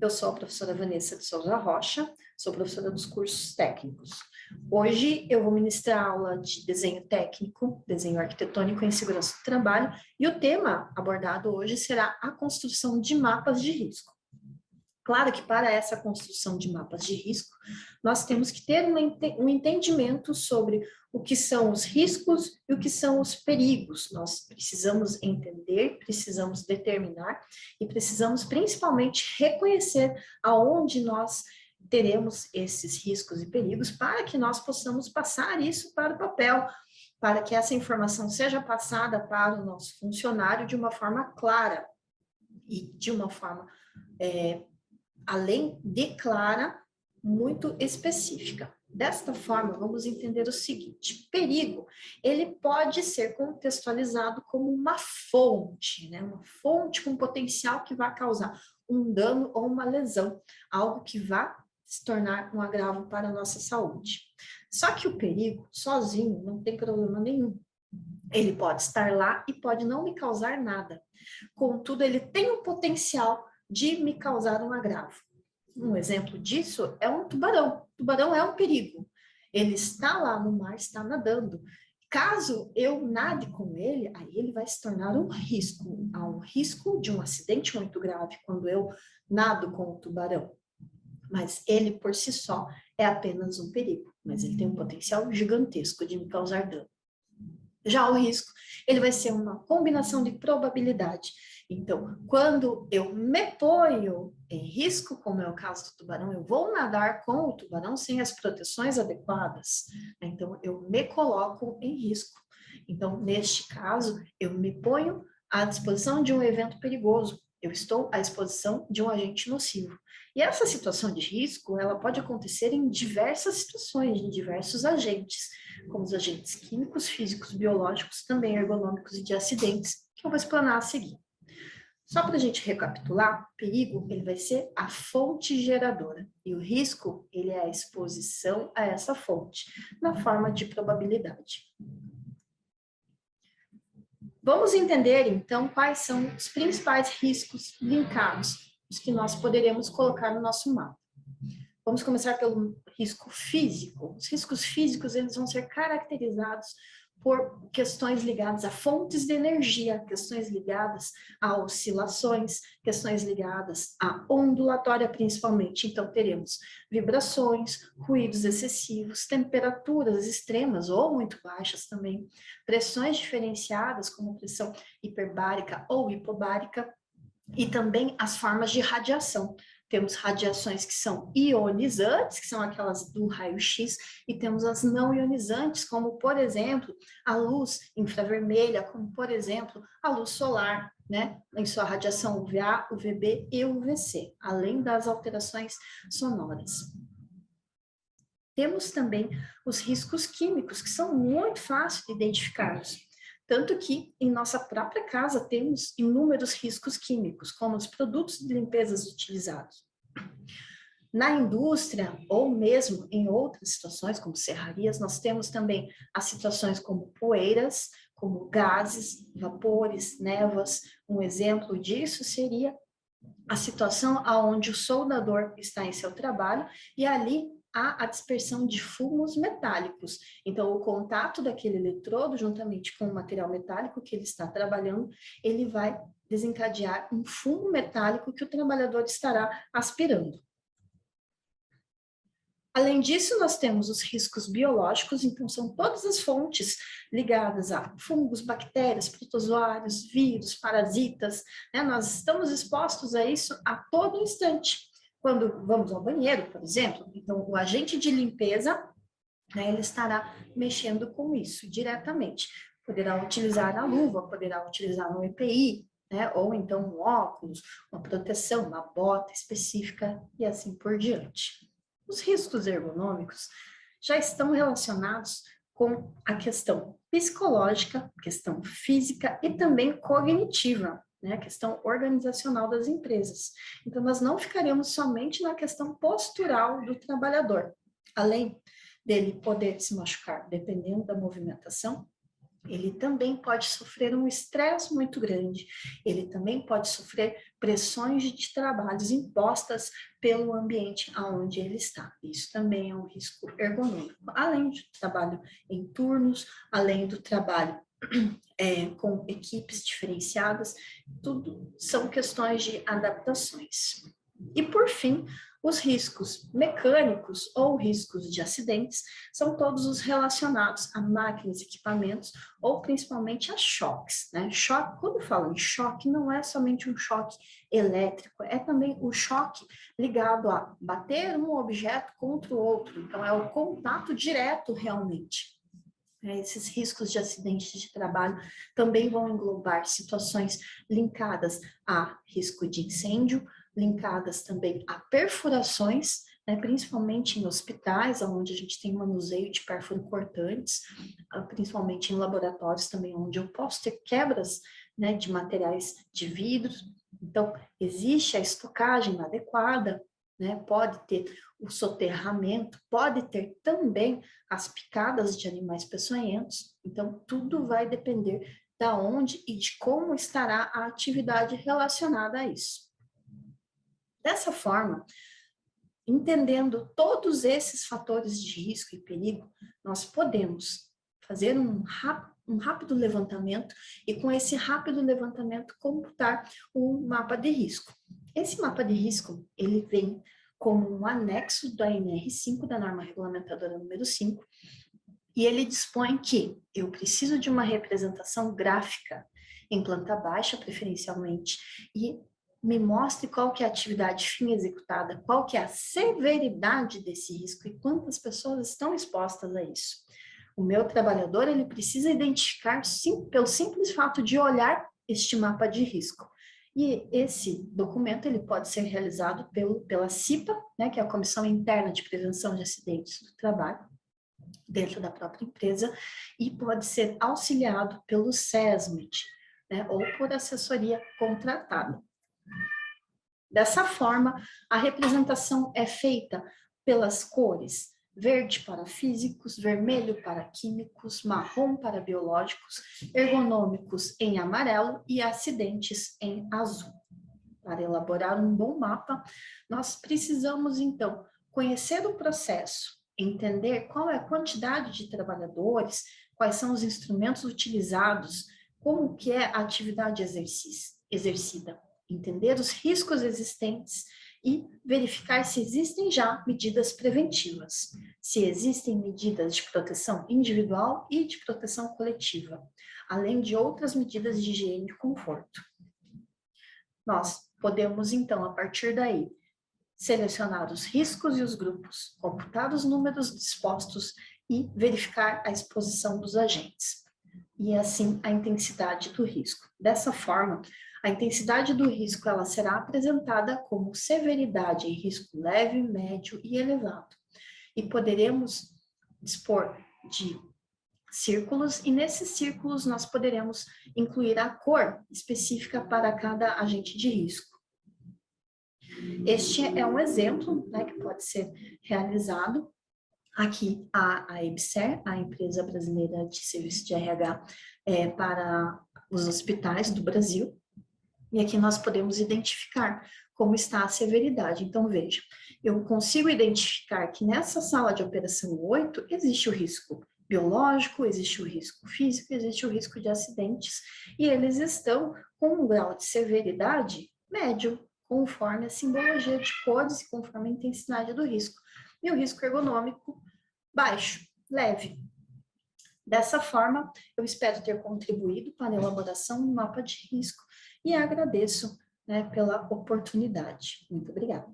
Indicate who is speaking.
Speaker 1: Eu sou a professora Vanessa de Souza Rocha, sou professora dos cursos técnicos. Hoje eu vou ministrar aula de desenho técnico, desenho arquitetônico em segurança do trabalho, e o tema abordado hoje será a construção de mapas de risco. Claro que para essa construção de mapas de risco, nós temos que ter um entendimento sobre o que são os riscos e o que são os perigos. Nós precisamos entender, precisamos determinar e precisamos principalmente reconhecer aonde nós teremos esses riscos e perigos para que nós possamos passar isso para o papel, para que essa informação seja passada para o nosso funcionário de uma forma clara e de uma forma além de clara, muito específica. Desta forma, vamos entender o seguinte: perigo, ele pode ser contextualizado como uma fonte, né? Uma fonte com potencial que vai causar um dano ou uma lesão, algo que vai se tornar um agravo para a nossa saúde. Só que o perigo, sozinho, não tem problema nenhum. Ele pode estar lá e pode não me causar nada. Contudo, ele tem o potencial de me causar um agravo. Um exemplo disso é um tubarão. O tubarão é um perigo. Ele está lá no mar, está nadando. Caso eu nade com ele, aí ele vai se tornar um risco. Há um risco de um acidente muito grave quando eu nado com o tubarão. Mas ele, por si só, é apenas um perigo. Mas ele tem um potencial gigantesco de me causar dano. Já o risco, ele vai ser uma combinação de probabilidade. Então, quando eu me ponho em risco, como é o caso do tubarão, eu vou nadar com o tubarão sem as proteções adequadas. Então, eu me coloco em risco. Então, neste caso, eu me ponho à disposição de um evento perigoso. Eu estou à disposição de um agente nocivo. E essa situação de risco, ela pode acontecer em diversas situações, em diversos agentes, como os agentes químicos, físicos, biológicos, também ergonômicos e de acidentes, que eu vou explanar a seguir. Só para a gente recapitular, o perigo, ele vai ser a fonte geradora, e o risco, ele é a exposição a essa fonte, na forma de probabilidade. Vamos entender, então, quais são os principais riscos linkados, os que nós poderemos colocar no nosso mapa. Vamos começar pelo risco físico. Os riscos físicos, eles vão ser caracterizados por questões ligadas a fontes de energia, questões ligadas a oscilações, questões ligadas à ondulatória principalmente. Então, teremos vibrações, ruídos excessivos, temperaturas extremas ou muito baixas também, pressões diferenciadas, como pressão hiperbárica ou hipobárica, e também as formas de radiação. Temos radiações que são ionizantes, que são aquelas do raio-x, e temos as não ionizantes, como, por exemplo, a luz infravermelha, como, por exemplo, a luz solar, né, em sua radiação UVA, UVB e UVC, além das alterações sonoras. Temos também os riscos químicos, que são muito fáceis de identificarmos. Tanto que, em nossa própria casa, temos inúmeros riscos químicos, como os produtos de limpeza utilizados. Na indústria, ou mesmo em outras situações, como serrarias, nós temos também as situações como poeiras, como gases, vapores, névoas. Um exemplo disso seria a situação onde o soldador está em seu trabalho e ali há a dispersão de fumos metálicos. Então, o contato daquele eletrodo, juntamente com o material metálico que ele está trabalhando, ele vai desencadear um fumo metálico que o trabalhador estará aspirando. Além disso, nós temos os riscos biológicos, então são todas as fontes ligadas a fungos, bactérias, protozoários, vírus, parasitas, né? Nós estamos expostos a isso a todo instante. Quando vamos ao banheiro, por exemplo, então o agente de limpeza, né, ele estará mexendo com isso diretamente. Poderá utilizar a luva, poderá utilizar um EPI, né, ou então um óculos, uma proteção, uma bota específica e assim por diante. Os riscos ergonômicos já estão relacionados com a questão psicológica, questão física e também cognitiva, né, a questão organizacional das empresas. Então, nós não ficaremos somente na questão postural do trabalhador, além dele poder se machucar dependendo da movimentação, ele também pode sofrer um estresse muito grande, ele também pode sofrer pressões de trabalhos impostas pelo ambiente aonde ele está. Isso também é um risco ergonômico, além do trabalho em turnos, além do trabalho com equipes diferenciadas, tudo são questões de adaptações. E, por fim, os riscos mecânicos ou riscos de acidentes são todos os relacionados a máquinas, equipamentos ou principalmente a choques, né? Choque, quando eu falo em choque, não é somente um choque elétrico, é também o choque ligado a bater um objeto contra o outro, então é o contato direto realmente. Esses riscos de acidentes de trabalho também vão englobar situações linkadas a risco de incêndio, linkadas também a perfurações, né, principalmente em hospitais, onde a gente tem manuseio de perfuro-cortantes, principalmente em laboratórios também, onde eu posso ter quebras, né, de materiais de vidro. Então, existe a estocagem adequada, né, pode ter o soterramento, pode ter também as picadas de animais peçonhentos. Então, tudo vai depender da onde e de como estará a atividade relacionada a isso. Dessa forma, entendendo todos esses fatores de risco e perigo, nós podemos fazer um rápido levantamento e, com esse rápido levantamento, computar um mapa de risco. Esse mapa de risco, ele vem como um anexo da NR5, da norma regulamentadora número 5, e ele dispõe que eu preciso de uma representação gráfica em planta baixa, preferencialmente, e me mostre qual que é a atividade fim executada, qual que é a severidade desse risco e quantas pessoas estão expostas a isso. O meu trabalhador, ele precisa identificar, sim, pelo simples fato de olhar este mapa de risco. E esse documento, ele pode ser realizado pela CIPA, né, que é a Comissão Interna de Prevenção de Acidentes do Trabalho, dentro da própria empresa, e pode ser auxiliado pelo SESMIT, né, ou por assessoria contratada. Dessa forma, a representação é feita pelas cores verde para físicos, vermelho para químicos, marrom para biológicos, ergonômicos em amarelo e acidentes em azul. Para elaborar um bom mapa, nós precisamos, então, conhecer o processo, entender qual é a quantidade de trabalhadores, quais são os instrumentos utilizados, como que é a atividade exercida, entender os riscos existentes e verificar se existem já medidas preventivas, se existem medidas de proteção individual e de proteção coletiva, além de outras medidas de higiene e conforto. Nós podemos, então, a partir daí, selecionar os riscos e os grupos, computar os números dispostos e verificar a exposição dos agentes. E assim, a intensidade do risco. Dessa forma, a intensidade do risco ela será apresentada como severidade em risco leve, médio e elevado. E poderemos dispor de círculos, e nesses círculos nós poderemos incluir a cor específica para cada agente de risco. Este é um exemplo, né, que pode ser realizado. Aqui a EBSER, a Empresa Brasileira de Serviços de RH para os hospitais do Brasil, e aqui nós podemos identificar como está a severidade. Então, veja, eu consigo identificar que nessa sala de operação 8 existe o risco biológico, existe o risco físico, existe o risco de acidentes, e eles estão com um grau de severidade médio, conforme a simbologia de cores e conforme a intensidade do risco. E o risco ergonômico baixo, leve. Dessa forma, eu espero ter contribuído para a elaboração do mapa de risco e agradeço, né, pela oportunidade. Muito obrigada.